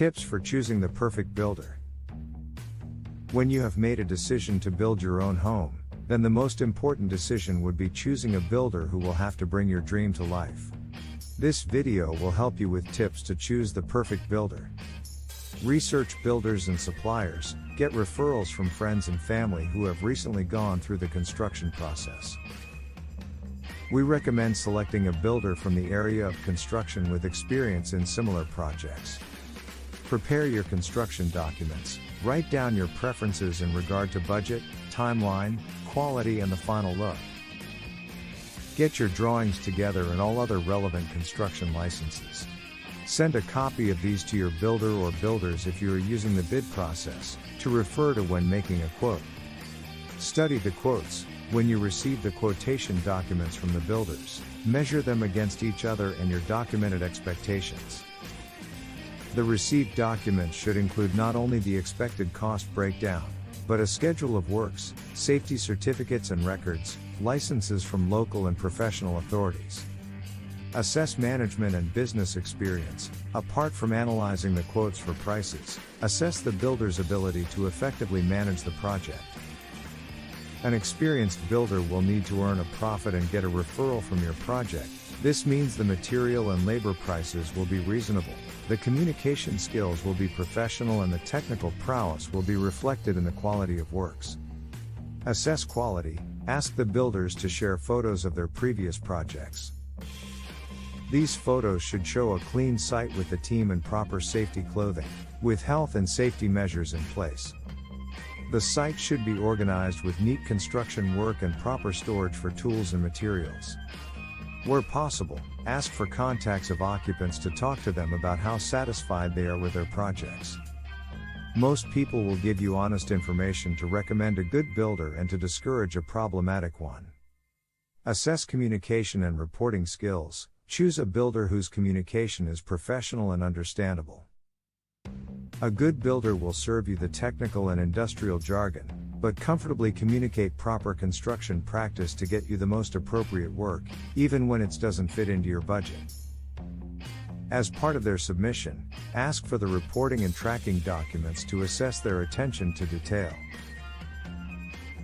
Tips for choosing the perfect builder. When you have made a decision to build your own home, then the most important decision would be choosing a builder who will have to bring your dream to life. This video will help you with tips to choose the perfect builder. Research builders and suppliers, get referrals from friends and family who have recently gone through the construction process. We recommend selecting a builder from the area of construction with experience in similar projects. Prepare your construction documents, write down your preferences in regard to budget, timeline, quality and the final look. Get your drawings together and all other relevant construction licenses. Send a copy of these to your builder or builders if you are using the bid process, to refer to when making a quote. Study the quotes. When you receive the quotation documents from the builders, measure them against each other and your documented expectations. The received documents should include not only the expected cost breakdown, but a schedule of works, safety certificates and records, licenses from local and professional authorities. Assess management and business experience. Apart from analyzing the quotes for prices, assess the builder's ability to effectively manage the project. An experienced builder will need to earn a profit and get a referral from your project. This means the material and labor prices will be reasonable, the communication skills will be professional and the technical prowess will be reflected in the quality of works. Assess quality. Ask the builders to share photos of their previous projects. These photos should show a clean site with the team and proper safety clothing, with health and safety measures in place. The site should be organized with neat construction work and proper storage for tools and materials. Where possible, ask for contacts of occupants to talk to them about how satisfied they are with their projects. Most people will give you honest information to recommend a good builder and to discourage a problematic one. Assess communication and reporting skills. Choose a builder whose communication is professional and understandable. A good builder will serve you the technical and industrial jargon, but comfortably communicate proper construction practice to get you the most appropriate work, even when it doesn't fit into your budget. As part of their submission, ask for the reporting and tracking documents to assess their attention to detail.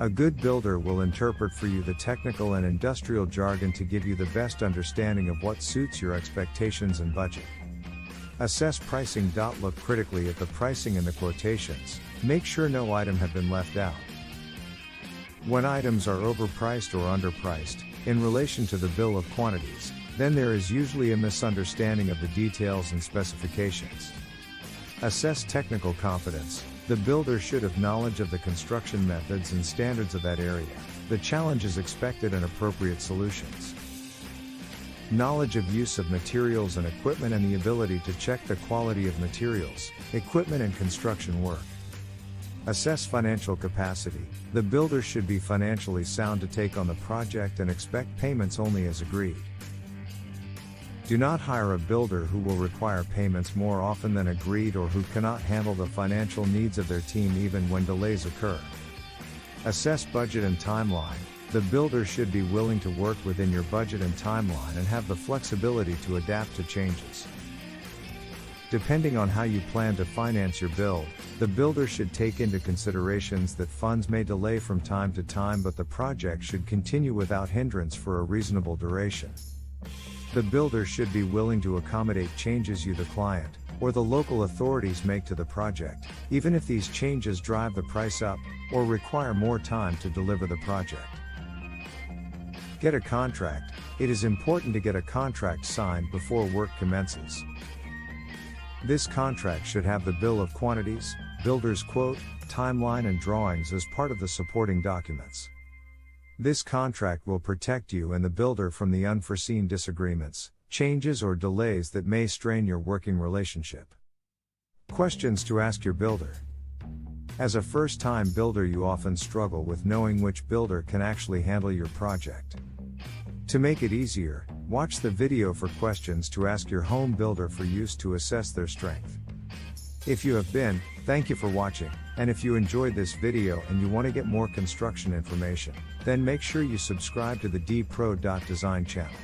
A good builder will interpret for you the technical and industrial jargon to give you the best understanding of what suits your expectations and budget. Assess pricing. Look critically at the pricing and the quotations, make sure no item have been left out. When items are overpriced or underpriced, in relation to the bill of quantities, then there is usually a misunderstanding of the details and specifications. Assess technical competence. The builder should have knowledge of the construction methods and standards of that area, the challenges expected and appropriate solutions. Knowledge of use of materials and equipment and the ability to check the quality of materials, equipment and construction work. Assess financial capacity. The builder should be financially sound to take on the project and expect payments only as agreed. Do not hire a builder who will require payments more often than agreed or who cannot handle the financial needs of their team even when delays occur. Assess budget and timeline. The builder should be willing to work within your budget and timeline and have the flexibility to adapt to changes. Depending on how you plan to finance your build, the builder should take into considerations that funds may delay from time to time, but the project should continue without hindrance for a reasonable duration. The builder should be willing to accommodate changes you, the client, or the local authorities make to the project, even if these changes drive the price up, or require more time to deliver the project. Get a contract. It is important to get a contract signed before work commences. This contract should have the bill of quantities, builder's quote, timeline and drawings as part of the supporting documents. This contract will protect you and the builder from the unforeseen disagreements, changes or delays that may strain your working relationship. Questions to ask your builder. As a first-time builder, you often struggle with knowing which builder can actually handle your project. To make it easier, watch the video for questions to ask your home builder for use to assess their strength. If you have been, thank you for watching, and if you enjoyed this video and you want to get more construction information, then make sure you subscribe to the DPRO.design channel.